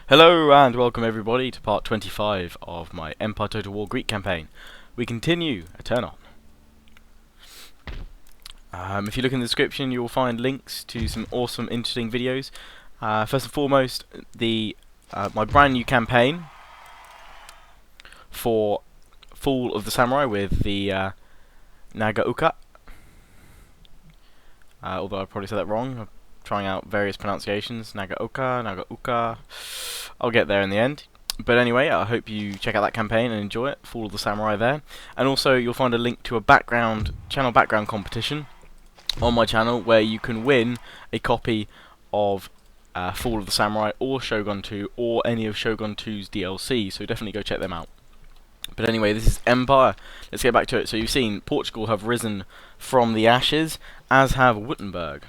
Hello and welcome everybody to part 25 of my Empire Total War Greek campaign. We continue a turn on. If you look in the description you will find links to some awesome interesting videos. First and foremost, my brand new campaign for Fall of the Samurai with the Nagauka. Although I probably said that wrong. I'm trying out various pronunciations. Nagauka. I'll get there in the end. But anyway, I hope you check out that campaign and enjoy it. Fall of the Samurai there. And also you'll find a link to a channel background competition on my channel where you can win a copy of Fall of the Samurai or Shogun 2 or any of Shogun 2's DLC. So definitely go check them out. But anyway, this is Empire. Let's get back to it. So you've seen Portugal have risen from the ashes, as have Württemberg,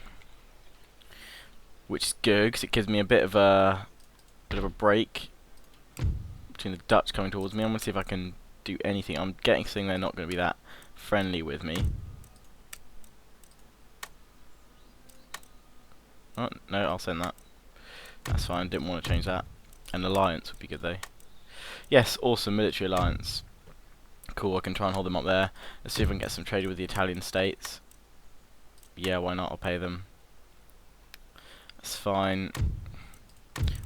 which is good because it gives me a bit of a break between the Dutch coming towards me. I'm gonna see if I can do anything. I'm guessing they're not going to be that friendly with me. Oh no, I'll send that. That's fine. Didn't want to change that. An alliance would be good though. Yes, awesome military alliance. Cool, I can try and hold them up there. Let's see if we can get some trade with the Italian states. Yeah, why not? I'll pay them. That's fine.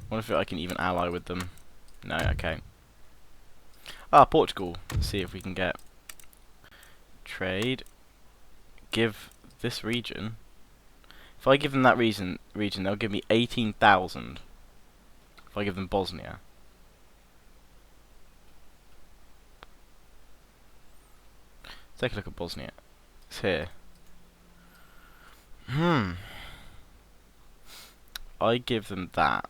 Wonder if I can even ally with them. No, okay. Portugal. Let's see if we can get trade. Give this region. If I give them that region, they'll give me 18,000. If I give them Bosnia. Take a look at Bosnia. It's here. I give them that.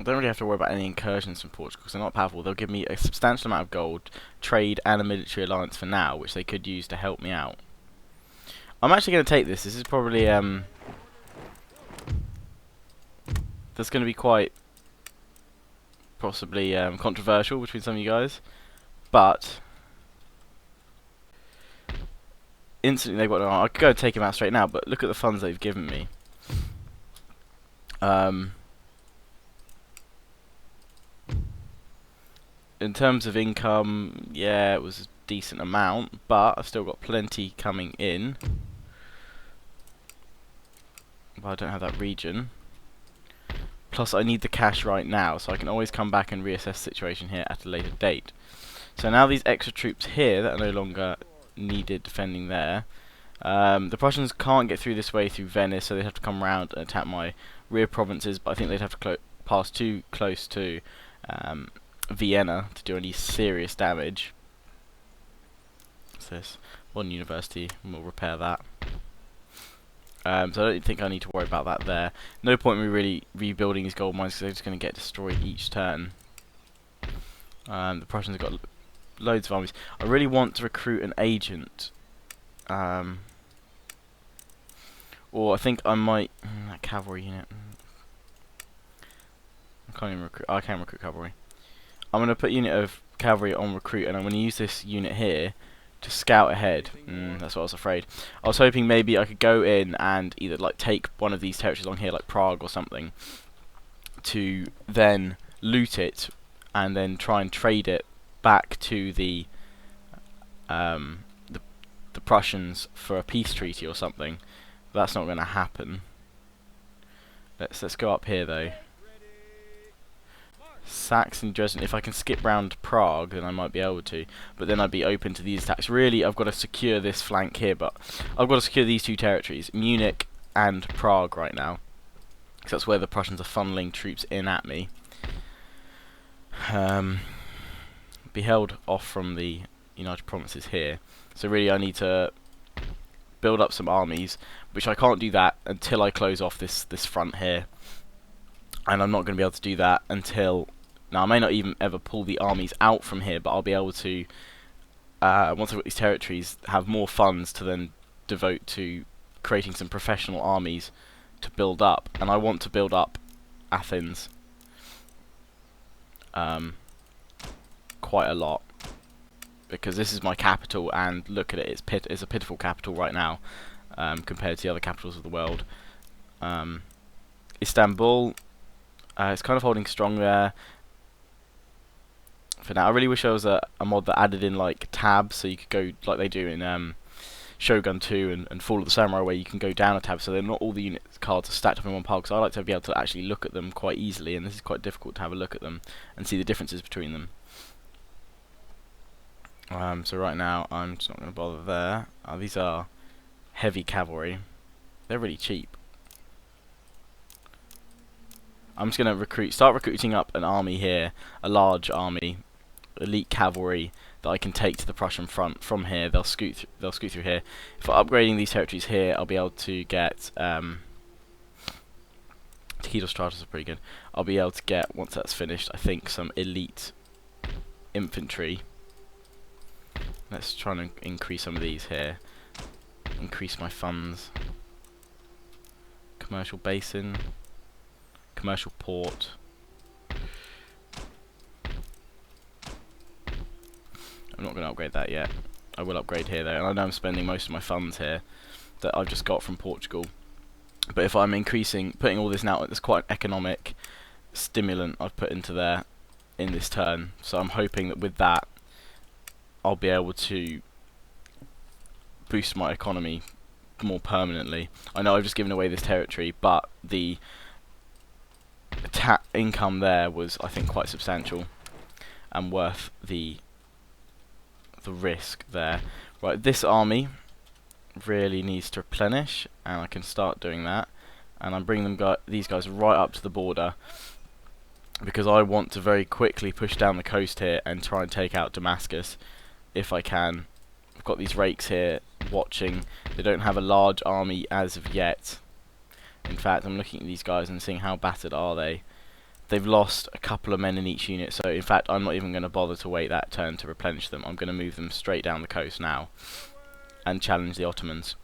I don't really have to worry about any incursions from Portugal because they're not powerful. They'll give me a substantial amount of gold, trade, and a military alliance for now, which they could use to help me out. I'm actually going to take this. This is probably that's going to be quite possibly controversial between some of you guys, but instantly they've got no armor. I could go and take him out straight now, but look at the funds they've given me. In terms of income, yeah, it was a decent amount, but I've still got plenty coming in. But I don't have that region. Plus I need the cash right now, so I can always come back and reassess the situation here at a later date. So now these extra troops here that are no longer needed defending there. The Prussians can't get through this way through Venice, so they have to come round and attack my rear provinces, but I think they'd have to pass too close to Vienna to do any serious damage. What's this? One university, and we'll repair that. So I don't think I need to worry about that there. No point in me really rebuilding these gold mines because they're just going to get destroyed each turn. The Prussians have got loads of armies. I really want to recruit an agent. Or I think I might... that cavalry unit. I can't even recruit... I can recruit cavalry. I'm going to put a unit of cavalry on recruit, and I'm going to use this unit here to scout ahead. That's what I was afraid. I was hoping maybe I could go in and either like take one of these territories along here, like Prague or something, to then loot it and then try and trade it back to the Prussians for a peace treaty or something. But that's not going to happen. Let's go up here though. Saxony, Dresden. If I can skip round Prague, then I might be able to. But then I'd be open to these attacks. Really, I've got to secure this flank here, but I've got to secure these two territories, Munich and Prague, right now, because that's where the Prussians are funneling troops in at me. Be held off from the United Provinces here. So really, I need to build up some armies, which I can't do that until I close off this front here. And I'm not going to be able to do that until... Now, I may not even ever pull the armies out from here, but I'll be able to, once I've got these territories, have more funds to then devote to creating some professional armies to build up. And I want to build up Athens quite a lot, because this is my capital, and look at it, it's a pitiful capital right now compared to the other capitals of the world. Istanbul, it's kind of holding strong there for now. I really wish there was a mod that added in like tabs, so you could go like they do in Shogun 2 and Fall of the Samurai, where you can go down a tab, so they're not all the unit cards are stacked up in one pile, because I like to be able to actually look at them quite easily, and this is quite difficult to have a look at them and see the differences between them. So right now I'm just not going to bother there. These are heavy cavalry. They're really cheap. I'm just going to start recruiting up an army here, a large army, elite cavalry that I can take to the Prussian front from here. They'll scoot through here. If I'm upgrading these territories here, I'll be able to get Taquitos Stratos are pretty good. I'll be able to get, once that's finished, I think some elite infantry. Let's try and increase some of these here. Increase my funds. Commercial basin. Commercial port. I'm not going to upgrade that yet. I will upgrade here though, and I know I'm spending most of my funds here that I've just got from Portugal. But if I'm putting all this now, there's quite an economic stimulant I've put into there in this turn. So I'm hoping that with that, I'll be able to boost my economy more permanently. I know I've just given away this territory, but the income there was, I think, quite substantial and worth the risk there. Right, this army really needs to replenish, and I can start doing that. And I'm bringing these guys right up to the border, because I want to very quickly push down the coast here and try and take out Damascus if I can. I've got these rakes here watching. They don't have a large army as of yet. In fact, I'm looking at these guys and seeing how battered are they. They've lost a couple of men in each unit, so in fact I'm not even going to bother to wait that turn to replenish them. I'm going to move them straight down the coast now and challenge the Ottomans.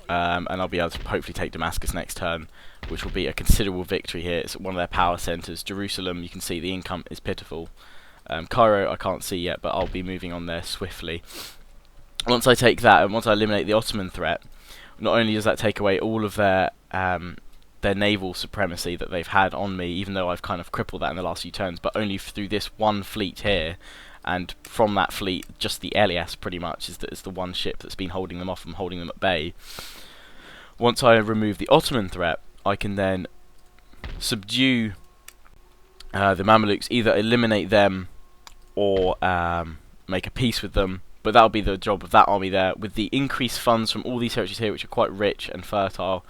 And I'll be able to hopefully take Damascus next turn, which will be a considerable victory here. It's one of their power centres. Jerusalem, you can see the income is pitiful. Cairo I can't see yet, but I'll be moving on there swiftly. Once I take that, and once I eliminate the Ottoman threat, not only does that take away all of their naval supremacy that they've had on me, even though I've kind of crippled that in the last few turns, but only through this one fleet here, and from that fleet, just the Elias pretty much is the one ship that's been holding them off and holding them at bay. Once I remove the Ottoman threat, I can then subdue the Mamelukes, either eliminate them or make a peace with them. But that'll be the job of that army there. With the increased funds from all these territories here, which are quite rich and fertile,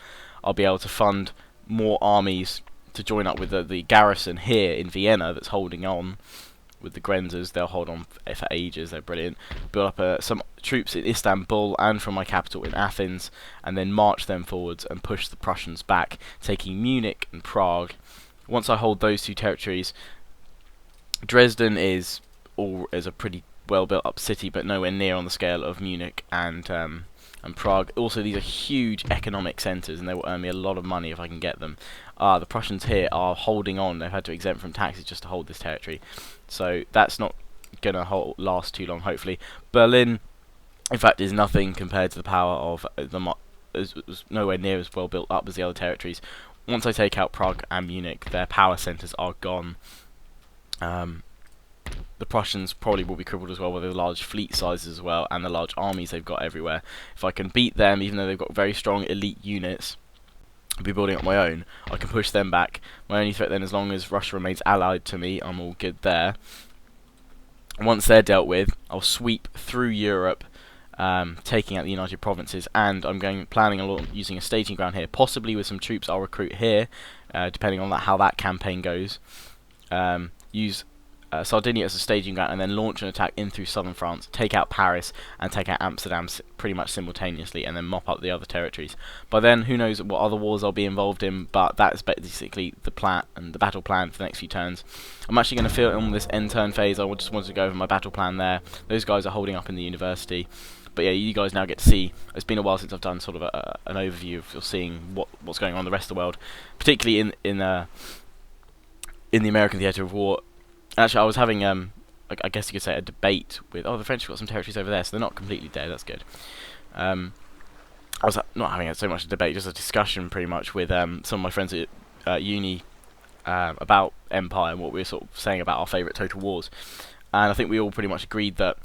I'll be able to fund more armies to join up with the garrison here in Vienna that's holding on. With the Grenzers, they'll hold on for ages, they're brilliant. Build up some troops in Istanbul and from my capital in Athens, and then march them forwards and push the Prussians back, taking Munich and Prague. Once I hold those two territories, Dresden is a pretty well built up city, but nowhere near on the scale of Munich and Prague. Also, these are huge economic centres, and they will earn me a lot of money if I can get them. The Prussians here are holding on. They've had to exempt from taxes just to hold this territory, so that's not going to last too long, hopefully. Berlin, in fact, is nothing compared to the power of is nowhere near as well built up as the other territories. Once I take out Prague and Munich, their power centres are gone. The Prussians probably will be crippled as well with the large fleet sizes as well, and the large armies they've got everywhere. If I can beat them, even though they've got very strong elite units, I'll be building up my own, I can push them back. My only threat then, as long as Russia remains allied to me, I'm all good there. Once they're dealt with, I'll sweep through Europe, taking out the United Provinces, and I'm planning on using a staging ground here, possibly with some troops I'll recruit here, depending on how that campaign goes. Use Sardinia as a staging ground, and then launch an attack in through southern France, take out Paris, and take out Amsterdam pretty much simultaneously, and then mop up the other territories. By then, who knows what other wars I'll be involved in, but that's basically the plan and the battle plan for the next few turns. I'm actually going to film this end turn phase. I just wanted to go over my battle plan there. Those guys are holding up in the university. But yeah, you guys now get to see. It's been a while since I've done sort of an overview of seeing what's going on in the rest of the world, particularly in the American theatre of war. Actually, I was having, I guess you could say, a debate with... Oh, the French have got some territories over there, so they're not completely dead. That's good. I I was not having so much a debate, just a discussion pretty much with some of my friends at uni about Empire and what we were sort of saying about our favourite Total Wars. And I think we all pretty much agreed that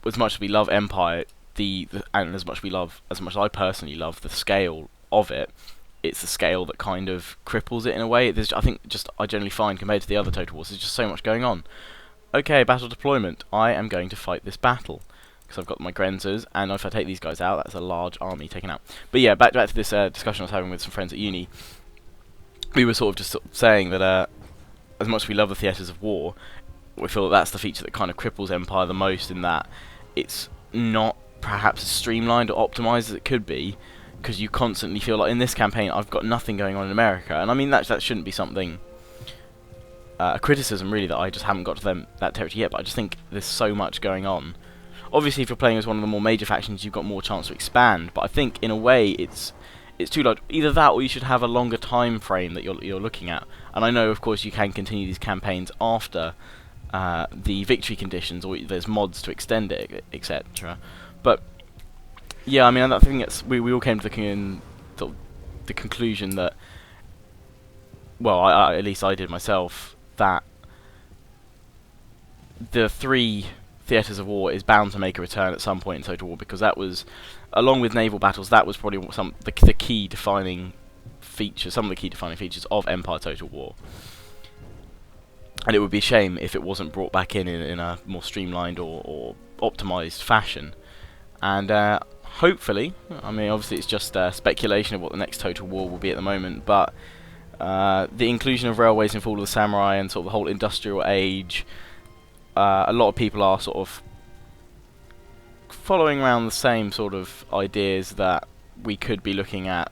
as much as we love Empire, and as much as I personally love the scale of it, it's the scale that kind of cripples it in a way. I generally find compared to the other Total Wars, there's just so much going on. Okay, battle deployment. I am going to fight this battle because I've got my Grenzers, and if I take these guys out, that's a large army taken out. But yeah, back to this discussion I was having with some friends at uni. We were sort of saying that as much as we love the theatres of war, we feel that that's the feature that kind of cripples Empire the most, in that it's not perhaps as streamlined or optimised as it could be, because you constantly feel like in this campaign I've got nothing going on in America, and I mean that shouldn't be something a criticism really, that I just haven't got to that territory yet, but I just think there's so much going on. Obviously if you're playing as one of the more major factions you've got more chance to expand, but I think in a way it's too large. Either that or you should have a longer time frame that you're looking at. And I know of course you can continue these campaigns after the victory conditions, or there's mods to extend it, etc. But yeah, I mean, I think we all came to the conclusion that, well, at least I did myself, that the 3 theatres of war is bound to make a return at some point in Total War, because that was, along with naval battles, that was probably the key defining features, some of the key defining features of Empire Total War. And it would be a shame if it wasn't brought back in a more streamlined or optimised fashion. And hopefully, I mean, obviously it's just speculation of what the next Total War will be at the moment, but the inclusion of railways in Fall of the Samurai and sort of the whole industrial age, a lot of people are sort of following around the same sort of ideas that we could be looking at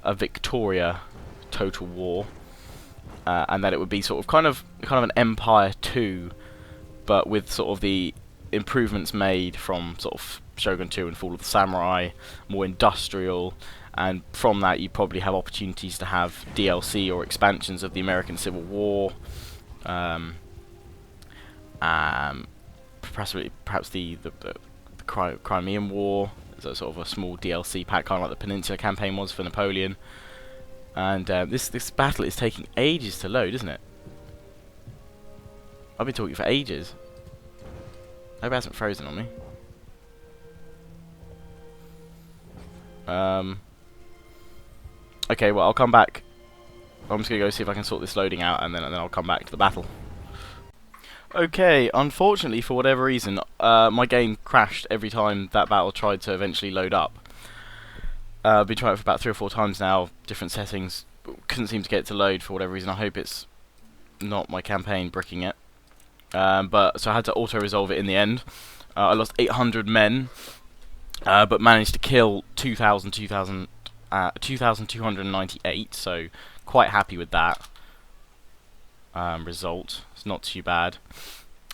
a Victoria Total War, and that it would be sort of kind of an Empire 2, but with sort of the improvements made from sort of Shogun 2 and Fall of the Samurai, more industrial, and from that you probably have opportunities to have DLC or expansions of the American Civil War, perhaps the Crimean War, as a sort of a small DLC pack, kind of like the Peninsula campaign was for Napoleon. And this battle is taking ages to load, isn't it? I've been talking for ages. I hope it hasn't frozen on me. Okay, well, I'll come back. I'm just going to go see if I can sort this loading out, and then I'll come back to the battle. Okay, unfortunately, for whatever reason, my game crashed every time that battle tried to eventually load up. I've been trying it for about 3 or 4 times now, different settings, couldn't seem to get it to load for whatever reason. I hope it's not my campaign bricking it. So I had to auto-resolve it in the end. I lost 800 men, but managed to kill 2,298, so quite happy with that result. It's not too bad.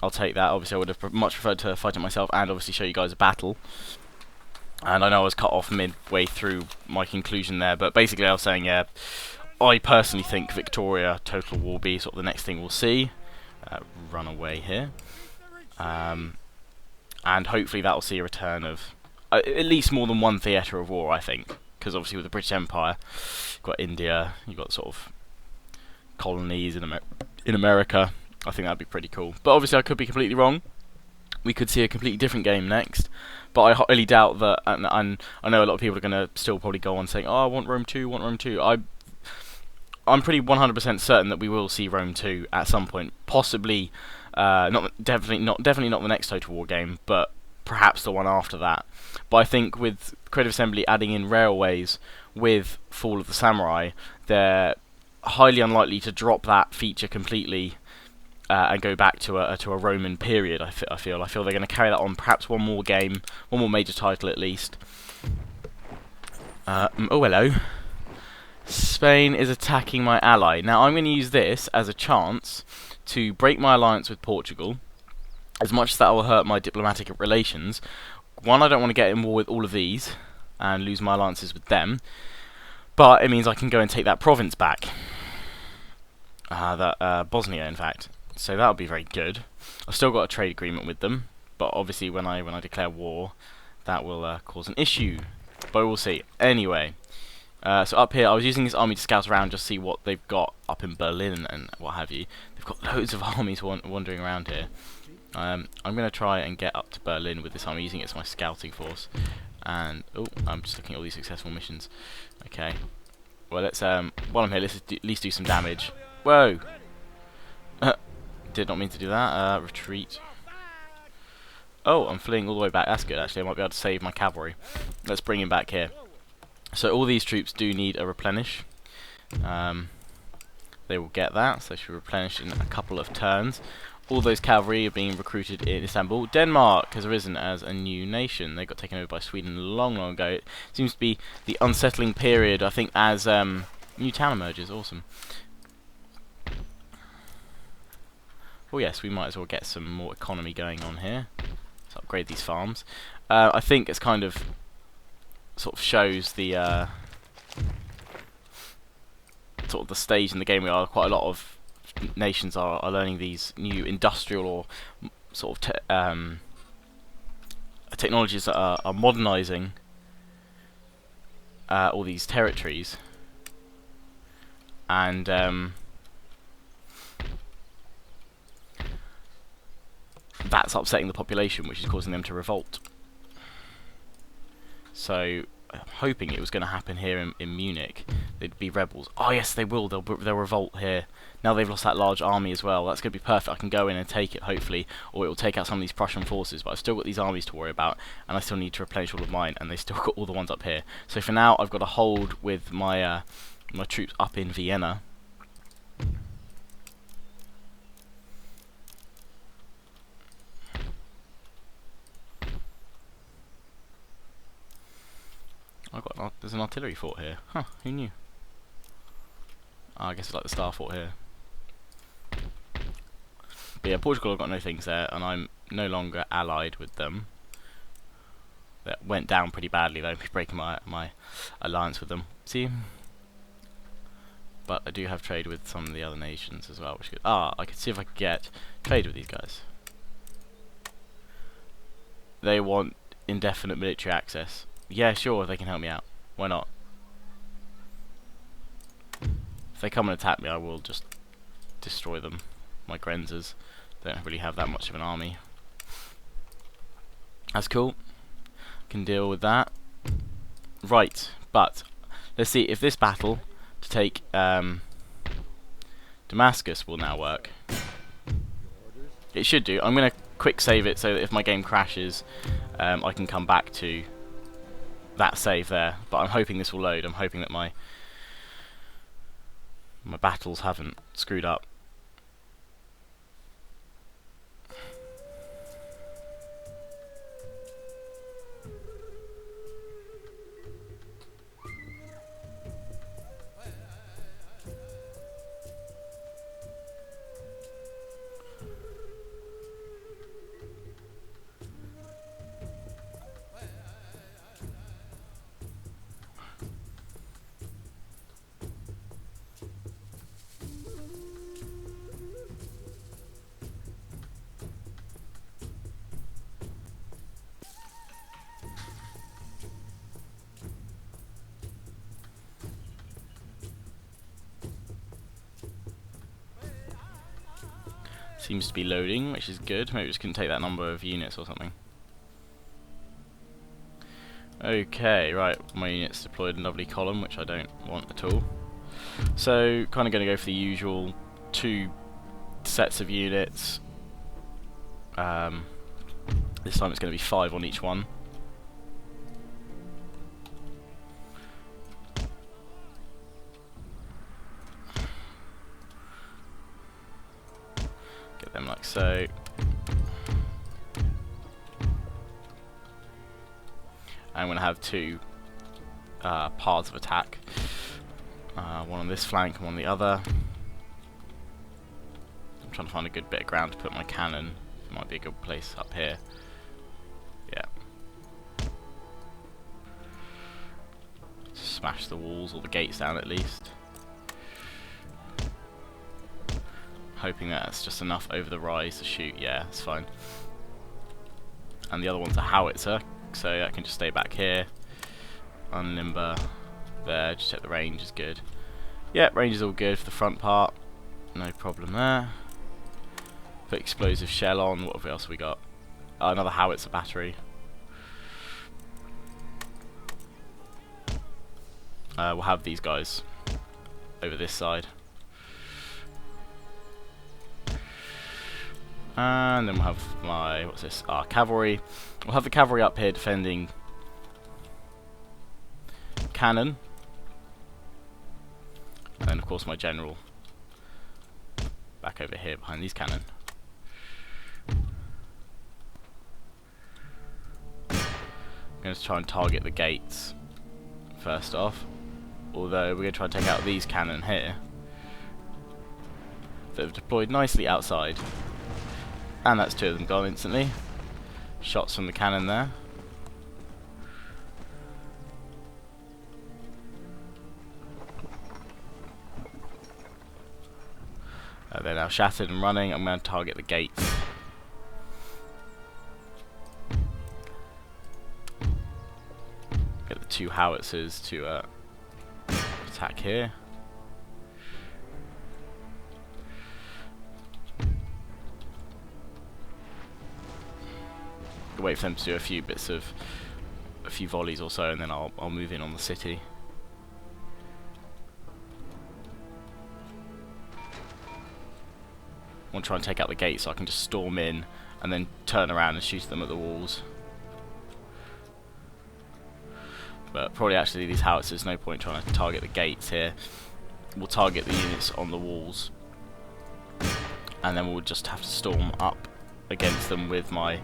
I'll take that. Obviously I would have much preferred to fight it myself and obviously show you guys a battle. And I know I was cut off midway through my conclusion there, but basically I was saying, yeah, I personally think Victoria Total War will be sort of the next thing we'll see. Run away here. And hopefully that will see a return of at least more than one theatre of war, I think. Because obviously with the British Empire, you've got India, you've got sort of colonies in America. I think that'd be pretty cool. But obviously I could be completely wrong. We could see a completely different game next. But I highly doubt that, and I know a lot of people are going to still probably go on saying, oh, I want Rome 2, want Rome 2. I'm pretty 100% certain that we will see Rome 2 at some point. Possibly, definitely not the next Total War game, but perhaps the one after that. But I think with Creative Assembly adding in railways with Fall of the Samurai, they're highly unlikely to drop that feature completely and go back to a Roman period. I feel they're going to carry that on. Perhaps one more game, one more major title at least. Oh, hello. Spain is attacking my ally. Now I'm going to use this as a chance to break my alliance with Portugal. As much as that will hurt my diplomatic relations, one, I don't want to get in war with all of these and lose my alliances with them, but it means I can go and take that province back. Bosnia, in fact. So that'll be very good. I've still got a trade agreement with them, but obviously when I declare war, that will cause an issue. But we'll see. Anyway, so up here, I was using this army to scout around, just see what they've got up in Berlin and what have you. They've got loads of armies wandering around here. I'm going to try and get up to Berlin with this army, using it as my scouting force. And oh, I'm just looking at all these successful missions. Okay. Well, let's while I'm here, let's at least do some damage. Whoa! Did not mean to do that. Retreat. Oh, I'm fleeing all the way back. That's good, actually. I might be able to save my cavalry. Let's bring him back here. So all these troops do need a replenish. They will get that, so they should replenish in a couple of turns. All those cavalry are being recruited in Istanbul. Denmark has arisen as a new nation. They got taken over by Sweden long, long ago. It seems to be the unsettling period, I think, as new town emerges. Awesome. Well, yes, we might as well get some more economy going on here. Let's upgrade these farms. I think it's kind of sort of shows the sort of the stage in the game we are. Quite a lot of nations are learning these new industrial or sort of technologies that are modernising all these territories, and that's upsetting the population, which is causing them to revolt. So I'm hoping it was going to happen here in Munich. They'd be rebels. Oh yes, they will. They'll revolt here. Now they've lost that large army as well. That's going to be perfect. I can go in and take it, hopefully, or it will take out some of these Prussian forces. But I've still got these armies to worry about, and I still need to replenish all of mine, and they still got all the ones up here. So for now, I've got to hold with my my troops up in Vienna. There's an artillery fort here. Huh, who knew? Oh, I guess it's like the Star Fort here. But yeah, Portugal have got no things there, and I'm no longer allied with them. That went down pretty badly though, breaking my alliance with them. See? But I do have trade with some of the other nations as well, which is good. Ah, I could see if I could get trade with these guys. They want indefinite military access. Yeah, sure, they can help me out. Why not? If they come and attack me, I will just destroy them. My Grenzers don't really have that much of an army. That's cool. Can deal with that. Right, but let's see if this battle to take Damascus will now work. It should do. I'm going to quick save it so that if my game crashes, I can come back to that save there. But I'm hoping this will load. I'm hoping that my battles haven't screwed up. Seems to be loading, which is good. Maybe it just couldn't take that number of units or something. Okay, right, my units deployed in lovely column, which I don't want at all. So, kind of going to go for the usual 2 sets of units. This time it's going to be 5 on each one. Get them like so. I'm going to have 2 paths of attack. One on this flank and one on the other. I'm trying to find a good bit of ground to put my cannon. It might be a good place up here. Yeah. Smash the walls or the gates down at least. Hoping that's just enough over the rise to shoot. Yeah, it's fine. And the other one's a howitzer, so I can just stay back here. unlimber there, just check the range is good. Yeah, range is all good for the front part, no problem there. Put explosive shell on, what else have we got? Another howitzer battery. We'll have these guys over this side. And then we'll have my, what's this? Cavalry. We'll have the cavalry up here defending cannon. And then of course my general back over here behind these cannon. I'm going to try and target the gates first off. Although we're going to try and take out these cannon here that have deployed nicely outside. And that's 2 of them gone instantly. Shots from the cannon there. They're now shattered and running. I'm going to target the gates. Get the 2 howitzers to attack here. Wait for them to do a few volleys or so, and then I'll move in on the city. I want to try and take out the gate so I can just storm in and then turn around and shoot them at the walls. But probably actually these howitzers, no point trying to target the gates here. We'll target the units on the walls, and then we'll just have to storm up against them with my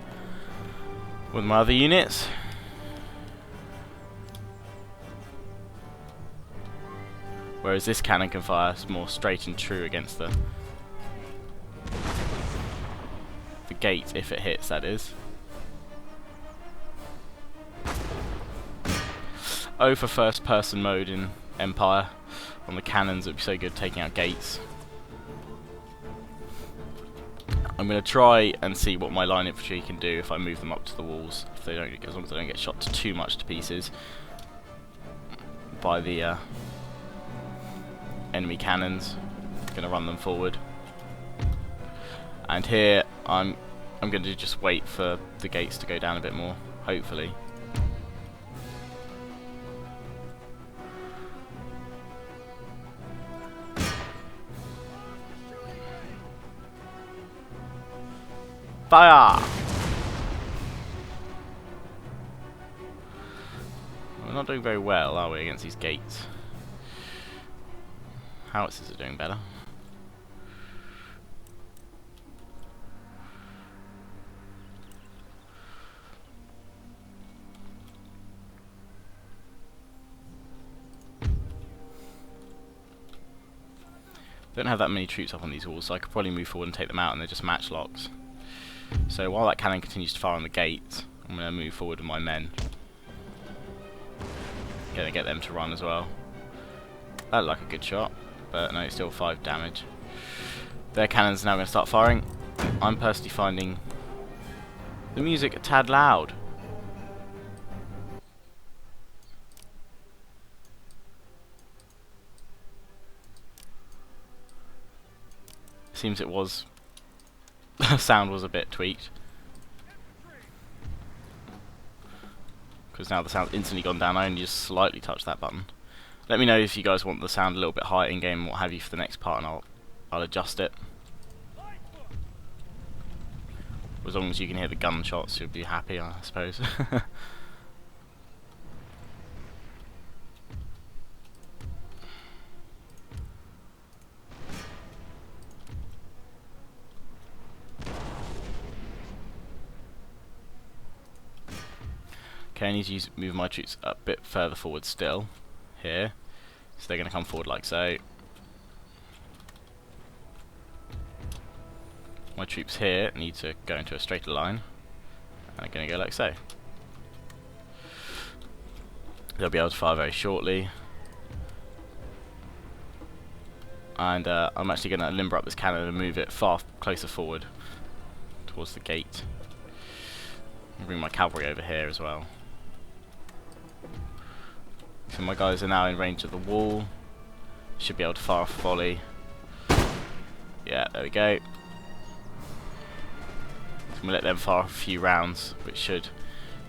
other units. Whereas this cannon can fire more straight and true against the gate if it hits, that is. Oh, for first person mode in Empire on the cannons, it would be so good taking out gates. I'm going to try and see what my line infantry can do if I move them up to the walls. If they don't, as long as they don't get shot too much to pieces by the enemy cannons. I'm going to run them forward. And here I'm going to just wait for the gates to go down a bit more, hopefully. Fire! We're not doing very well, are we, against these gates? Howitzers are doing better. Don't have that many troops up on these walls, so I could probably move forward and take them out, and they're just matchlocks. So while that cannon continues to fire on the gate, I'm going to move forward with my men. Going to get them to run as well. That looked like a good shot, but no, it's still 5 damage. Their cannons are now going to start firing. I'm personally finding the music a tad loud. Seems it was the sound was a bit tweaked, because now the sound's instantly gone down. I only just slightly touched that button. Let me know if you guys want the sound a little bit higher in game and what have you for the next part, and I'll adjust it. As long as you can hear the gunshots, you'll be happy, I suppose. Okay, I need to move my troops a bit further forward still, here. So they're going to come forward like so. My troops here need to go into a straighter line, and they're going to go like so. They'll be able to fire very shortly. And I'm actually going to limber up this cannon and move it far closer forward towards the gate. I'll bring my cavalry over here as well. So my guys are now in range of the wall. Should be able to fire off a volley. Yeah, there we go. So I'm going to let them fire off a few rounds, which should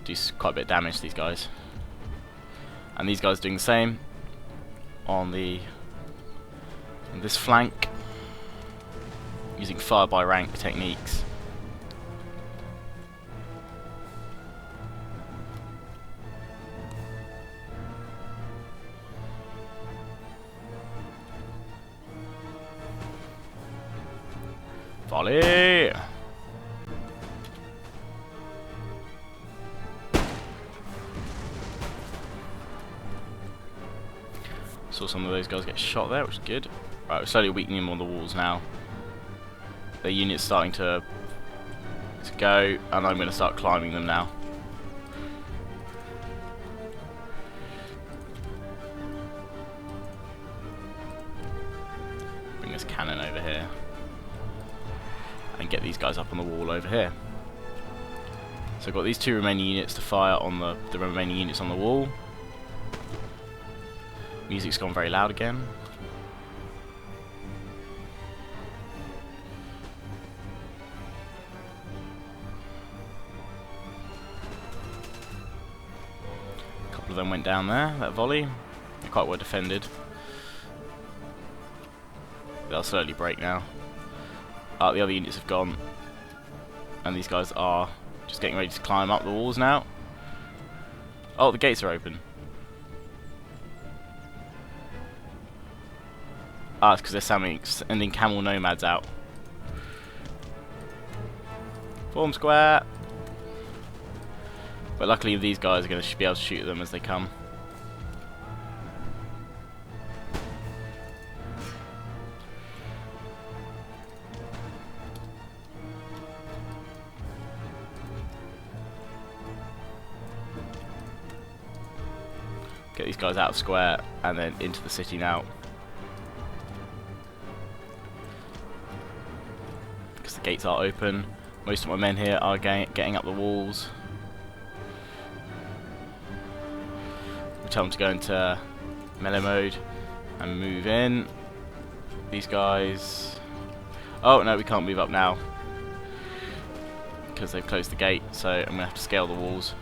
do quite a bit of damage to these guys. And these guys are doing the same on this flank, using fire by rank techniques. Volley! Saw some of those guys get shot there, which is good. Right, we're slowly weakening them on the walls now. Their unit's starting to go, and I'm going to start climbing them now. Bring this cannon over here. And get these guys up on the wall over here. So I've got these two remaining units to fire on the remaining units on the wall. Music's gone very loud again. A couple of them went down there, that volley. They're quite well defended. They'll slowly break now. The other units have gone, and these guys are just getting ready to climb up the walls now. Oh, the gates are open. It's because they're sending camel nomads out. Form square. But luckily these guys are going to be able to shoot them as they come. Get these guys out of square and then into the city now. Because the gates are open. Most of my men here are getting up the walls. We tell them to go into melee mode and move in. These guys... Oh no, we can't move up now because they've closed the gate, so I'm going to have to scale the walls.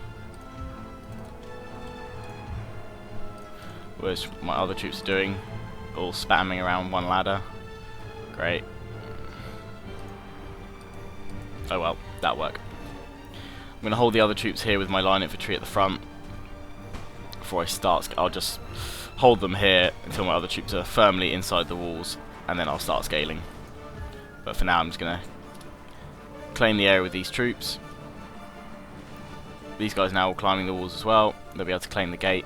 Whereas my other troops are doing, all spamming around one ladder. Great. Oh well, that'll work. I'm going to hold the other troops here with my line infantry at the front. Before I start, I'll just hold them here until my other troops are firmly inside the walls, and then I'll start scaling. But for now I'm just going to claim the area with these troops. These guys now are climbing the walls as well. They'll be able to claim the gate.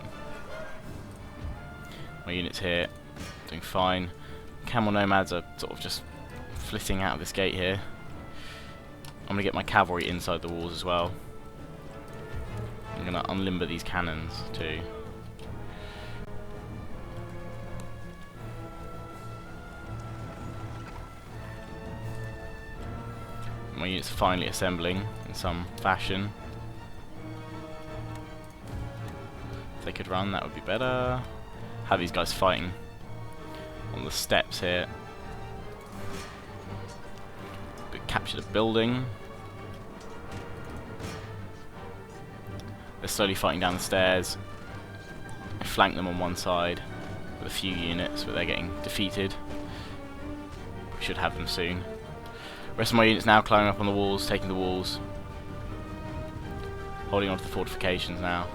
My units here doing fine. Camel nomads are sort of just flitting out of this gate here. I'm going to get my cavalry inside the walls as well. I'm going to unlimber these cannons too. My units are finally assembling in some fashion. If they could run, that would be better. Have these guys fighting on the steps here. We captured a building. They're slowly fighting down the stairs. I flank them on one side with a few units, but they're getting defeated. We should have them soon. The rest of my units now climbing up on the walls, taking the walls. Holding on to the fortifications now.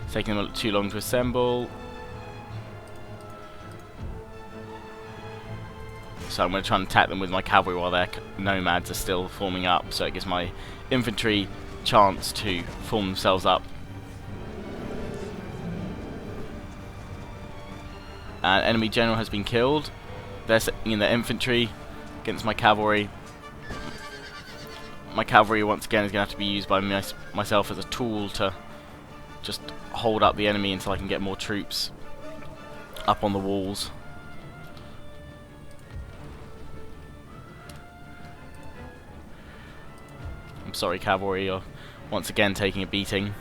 It's taking them too long to assemble. So I'm going to try and attack them with my cavalry while their nomads are still forming up, so it gives my infantry a chance to form themselves up. An enemy general has been killed. They're setting in their infantry against my cavalry. My cavalry once again is going to have to be used by myself as a tool to just hold up the enemy until I can get more troops up on the walls. I'm sorry, cavalry, you're once again taking a beating.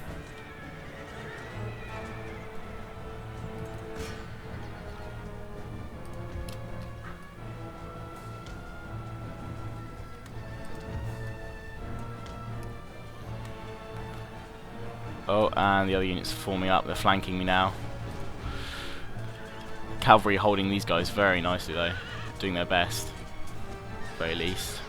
Oh, and the other units are forming up. They're flanking me now. Cavalry holding these guys very nicely though. Doing their best. At the very least.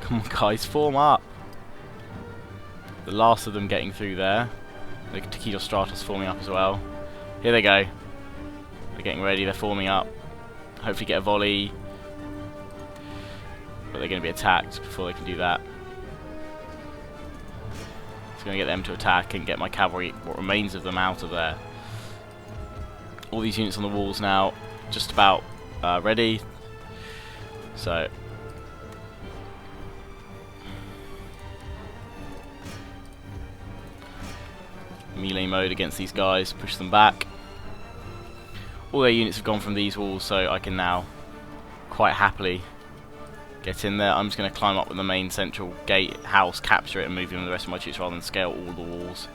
Come on guys, form up! The last of them getting through there. The Taquitos Stratos forming up as well. Here they go. They're getting ready, they're forming up. Hopefully get a volley. But they're going to be attacked before they can do that. It's going to get them to attack and get my cavalry, what remains of them, out of there. All these units on the walls now, just about ready. So... melee mode against these guys, push them back. All their units have gone from these walls, so I can now quite happily get in there. I'm just going to climb up with the main central gate house, capture it and move in with the rest of my troops rather than scale all the walls.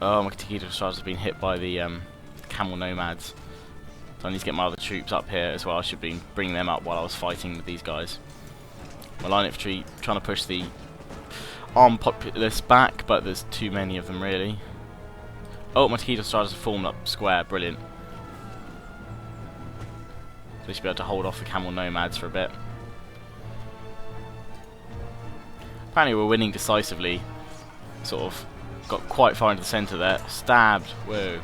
Oh, my Taquito Stratos has been hit by the camel nomads. So I need to get my other troops up here as well. I should be bringing them up while I was fighting with these guys. My line infantry trying to push the armed populace back, but there's too many of them really. Oh, my Taquito Stratos have formed up square, brilliant. So they should be able to hold off the camel nomads for a bit. Apparently we're winning decisively. Sort of got quite far into the centre there. Stabbed, whoa.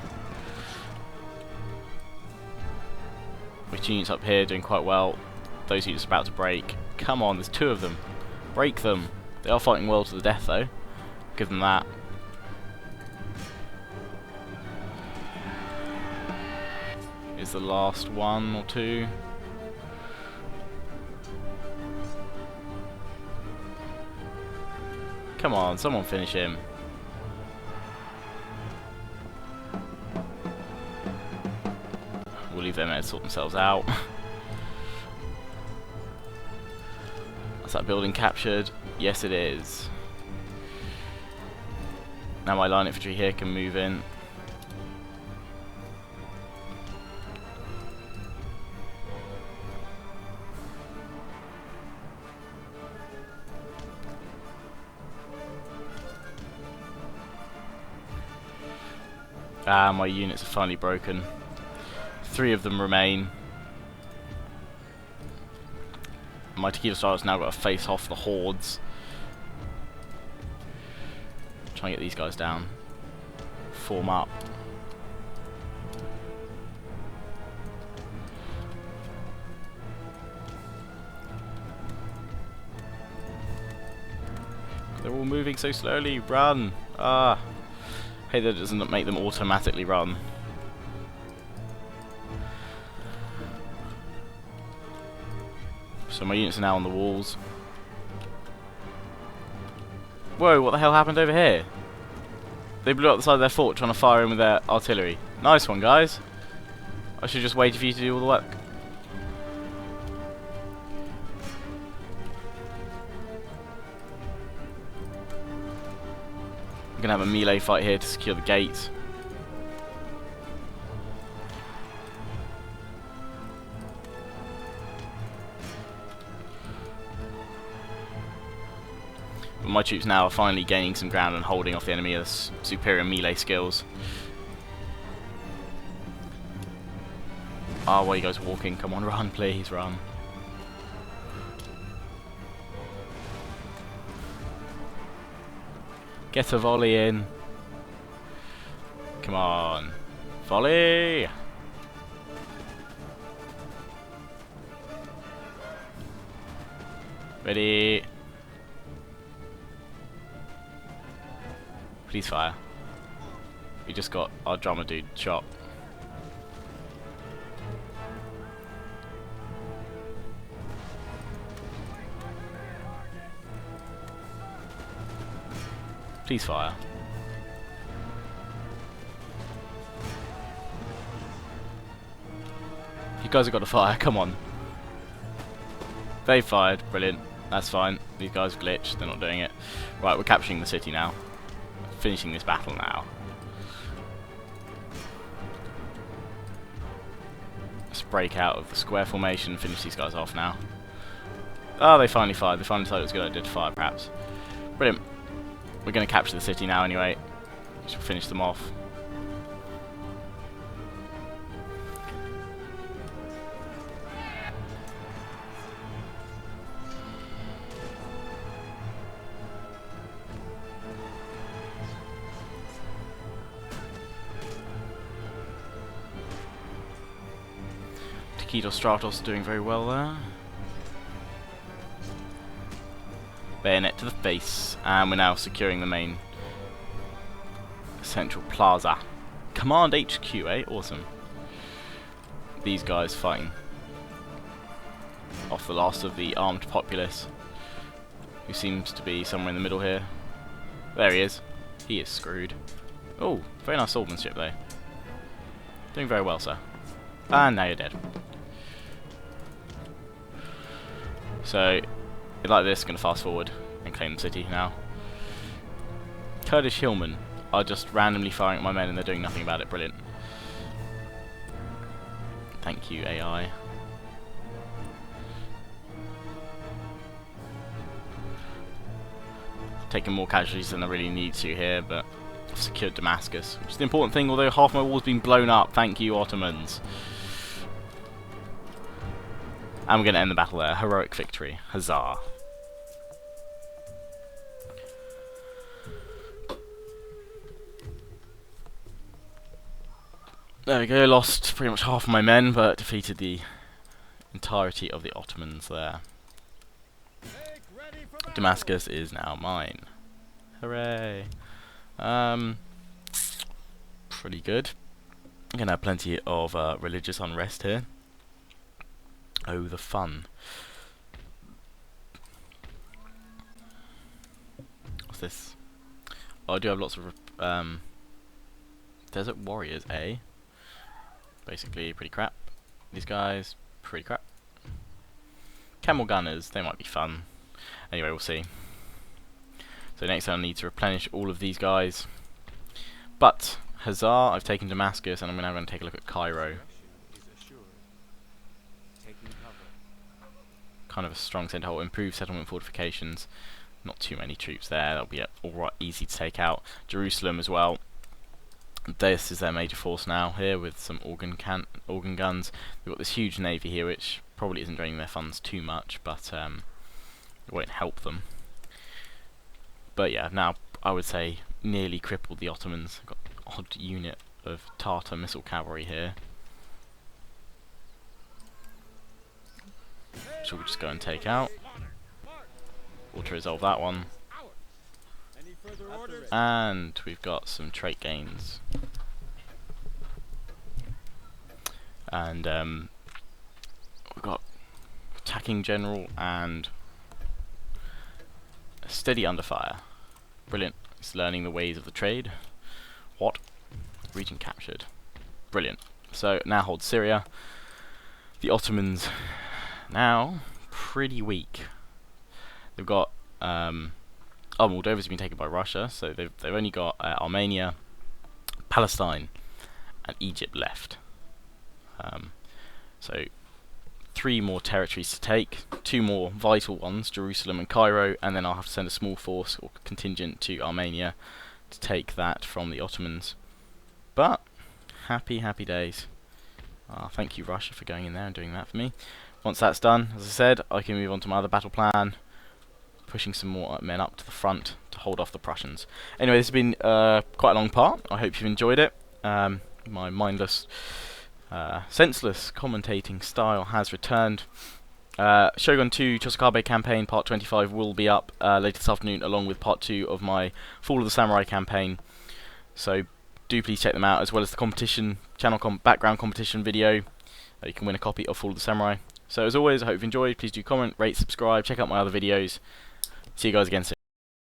Which units up here doing quite well. Those units are about to break. Come on, there's two of them. Break them. They are fighting well to the death though. Give them that. Is the last one or two. Come on, someone finish him. We'll leave them there to sort themselves out. Is that building captured? Yes it is. Now my line infantry here can move in. Ah, my units are finally broken. 3 of them remain. My Taquito Stratos now got to face off the hordes. Try and get these guys down. Form up. They're all moving so slowly. Run! Ah. Hey, that doesn't make them automatically run. So my units are now on the walls. Whoa, what the hell happened over here? They blew up the side of their fort trying to fire in with their artillery. Nice one, guys. I should just wait for you to do all the work. I'm going to have a melee fight here to secure the gates. But my troops now are finally gaining some ground and holding off the enemy with superior melee skills. Ah, why are you guys walking? Come on, run, please, run. Get a volley in. Come on. Volley! Ready. Please fire. We just got our drummer dude shot. Please fire. You guys have got to fire, come on. They fired, brilliant. That's fine. These guys glitched, they're not doing it. Right, we're capturing the city now. Finishing this battle now. Let's just break out of the square formation and finish these guys off now. Oh, they finally fired. They finally decided it was a good idea to fire, perhaps. Brilliant. We're going to capture the city now anyway. We should finish them off. Takitos Stratos doing very well there. Bayonet to the face, and we're now securing the main central plaza. Command HQ, eh? Awesome. These guys fighting off the last of the armed populace, who seems to be somewhere in the middle here. There he is. He is screwed. Oh, very nice swordsmanship though. Doing very well, sir. And now you're dead. So, like this, going to fast forward and claim the city now. Kurdish hillmen are just randomly firing at my men and they're doing nothing about it. Brilliant. Thank you, AI. Taking more casualties than I really need to here, but I've secured Damascus, which is the important thing, although half my wall's been blown up. Thank you, Ottomans. And we're going to end the battle there. Heroic victory. Huzzah. There we go. Lost pretty much half of my men, but defeated the entirety of the Ottomans there. Damascus is now mine. Hooray. Pretty good. I'm going to have plenty of religious unrest here. Oh, the fun. What's this? Oh, I do have lots of desert warriors, eh? Basically, pretty crap. These guys, pretty crap. Camel gunners, they might be fun. Anyway, we'll see. So next I need to replenish all of these guys. But, huzzah, I've taken Damascus, and I'm now going to take a look at Cairo. Kind of a strong centre hold, improved settlement fortifications. Not too many troops there, that'll be alright, easy to take out. Jerusalem as well. This is their major force now here with some organ guns. We've got this huge navy here which probably isn't draining their funds too much, but it won't help them. But yeah, now I would say nearly crippled the Ottomans. Got an odd unit of Tartar missile cavalry here. So we'll just go and take out. Auto-resolve that one. And we've got some trait gains. And we've got attacking general and steady under fire. Brilliant. It's learning the ways of the trade. What? Region captured. Brilliant. So now hold Syria. The Ottomans now pretty weak. They've got Moldova's been taken by Russia, so they've only got Armenia, Palestine, and Egypt left. So 3 more territories to take, 2 more vital ones, Jerusalem and Cairo, and then I'll have to send a small force or contingent to Armenia to take that from the Ottomans. But happy days. Thank you, Russia, for going in there and doing that for me. Once that's done, as I said, I can move on to my other battle plan, pushing some more men up to the front to hold off the Prussians. Anyway, this has been quite a long part. I hope you've enjoyed it. My mindless, senseless commentating style has returned. Shogun 2 Chosokabe campaign part 25 will be up later this afternoon, along with part 2 of my Fall of the Samurai campaign. So do please check them out, as well as the competition channel background competition video. You can win a copy of Fall of the Samurai. So as always, I hope you've enjoyed. Please do comment, rate, subscribe, check out my other videos. See you guys again soon.